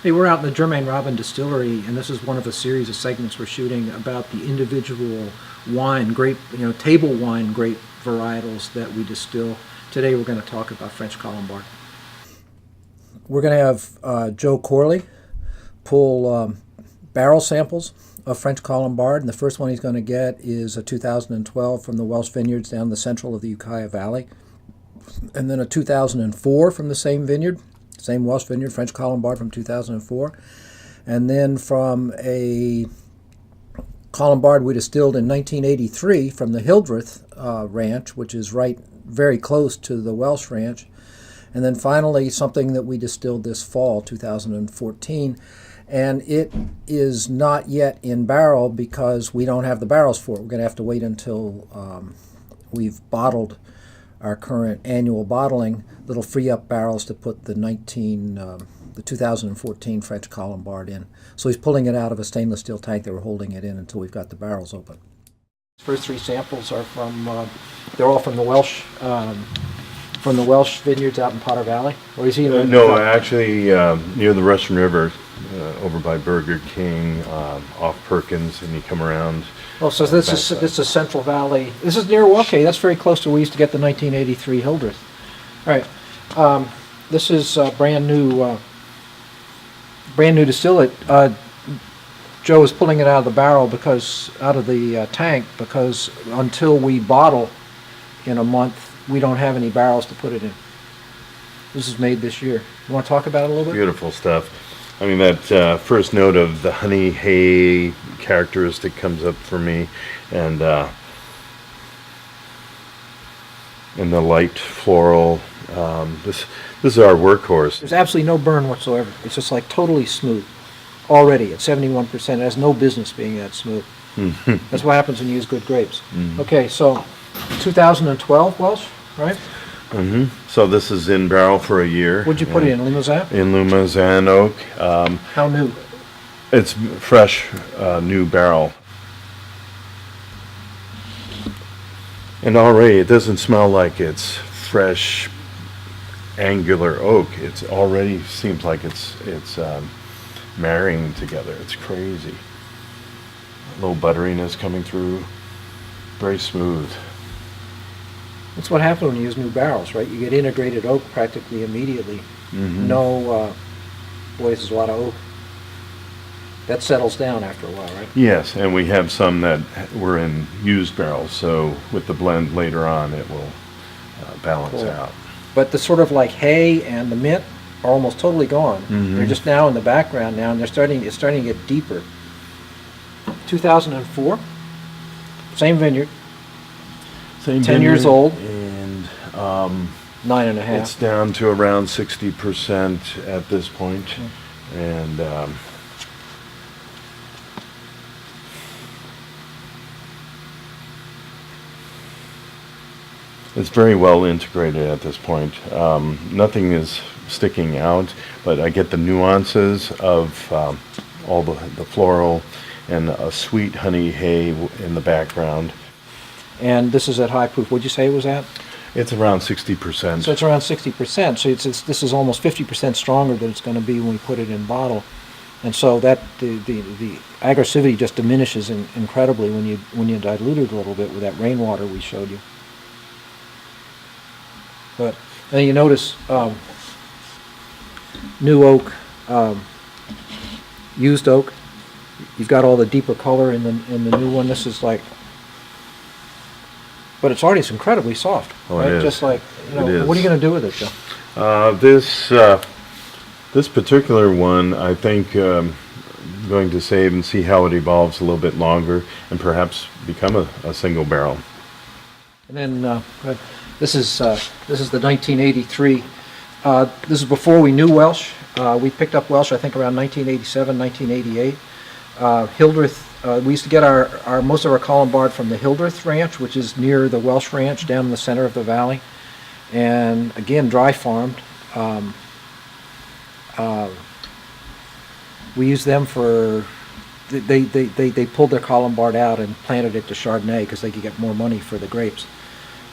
Hey, we're out in the Germain Robin Distillery, and this is one of a series of segments we're shooting about the individual wine, grape, table wine grape varietals that we distill. Today we're going to talk about French Colombard. We're going to have Joe Corley pull barrel samples of French Colombard, and the first one he's going to get is a 2012 from the Welsh vineyards down the central of the Ukiah Valley, and then a 2004 from the same vineyard. Same Welsh vineyard, French Colombard from 2004. And then from a Colombard we distilled in 1983 from the Hildreth ranch, which is very close to the Welsh ranch. And then finally something that we distilled this fall, 2014. And it is not yet in barrel because we don't have the barrels for it. We're going to have to wait until we've bottled our current annual bottling. That'll free up barrels to put the 2014 French Colombard in. So he's pulling it out of a stainless steel tank. They were holding it in until we've got the barrels open. First three samples are they're all from the Welsh vineyards out in Potter Valley. Or is he? No, actually near the Russian River, over by Burger King, off Perkins, and you come around. Oh, so this is Central Valley. This is near. Okay, that's very close to where we used to get the 1983 Hildreth. All right, this is brand new distillate. Joe is pulling it out of the tank because until we bottle in a month, we don't have any barrels to put it in. This is made this year. You want to talk about it a little bit? Beautiful stuff. I mean, that first note of the honey hay characteristic comes up for me, and the light floral. This is our workhorse. There's absolutely no burn whatsoever. It's just like totally smooth already at 71%. It has no business being that smooth. That's what happens when you use good grapes. Okay, so 2012 Welsh, right? So this is in barrel for a year. What'd you put it in, Limousin? In Limousin oak. How new? It's fresh, new barrel. And already it doesn't smell like it's fresh, angular oak. It already seems like it's marrying together. It's crazy. A little butteriness coming through. Very smooth. That's what happens when you use new barrels, right? You get integrated oak practically immediately. Boy, this is a lot of oak. That settles down after a while, right? Yes, and we have some that were in used barrels, so with the blend later on, it will balance out. But the sort of like hay and the mint are almost totally gone. They're just now in the background now, and it's starting to get deeper. 2004, same vineyard. 10 years old, and 9.5. It's down to around 60% at this point, and it's very well integrated at this point. Nothing is sticking out, but I get the nuances of all the floral and a sweet honey hay in the background. And this is at high proof. What'd you say it was at? It's around 60%. So it's around 60%. So this is almost 50% stronger than it's going to be when we put it in bottle. And so that the aggressivity just diminishes incredibly when you dilute it a little bit with that rainwater we showed you. But then you notice new oak, used oak. You've got all the deeper color in the new one. This is like. But it's already incredibly soft, right? It is. Just like, what are you going to do with it, Joe? This particular one, I think, I'm going to save and see how it evolves a little bit longer, and perhaps become a single barrel. And then this is the 1983. This is before we knew Welsh. We picked up Welsh, I think, around 1987, 1988. Hildreth. We used to get most of our Colombard from the Hildreth Ranch, which is near the Welsh Ranch down in the center of the valley, and again dry farmed. We used them for they pulled their Colombard out and planted it to Chardonnay because they could get more money for the grapes,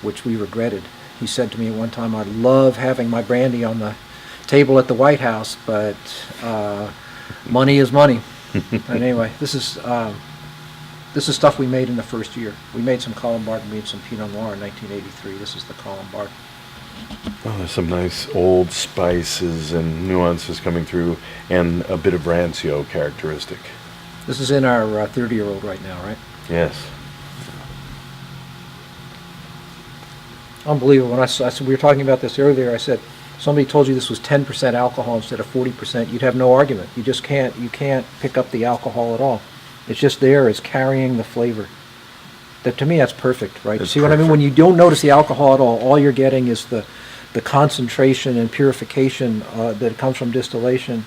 which we regretted. He said to me at one time, "I love having my brandy on the table at the White House, but money is money. And anyway, this is stuff we made in the first year. We made some Colombard and made some Pinot Noir in 1983. This is the Colombard. Oh, there's some nice old spices and nuances coming through, and a bit of rancio characteristic. This is in our 30-year-old right now, right? Yes. Unbelievable. When we were talking about this earlier, I said, somebody told you this was 10% alcohol instead of 40%, you'd have no argument. You just can't pick up the alcohol at all. It's just there, it's carrying the flavor. That, to me, that's perfect, right? It's See what I mean? When you don't notice the alcohol at all you're getting is the concentration and purification that comes from distillation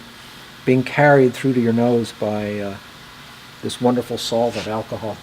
being carried through to your nose by this wonderful solvent, alcohol.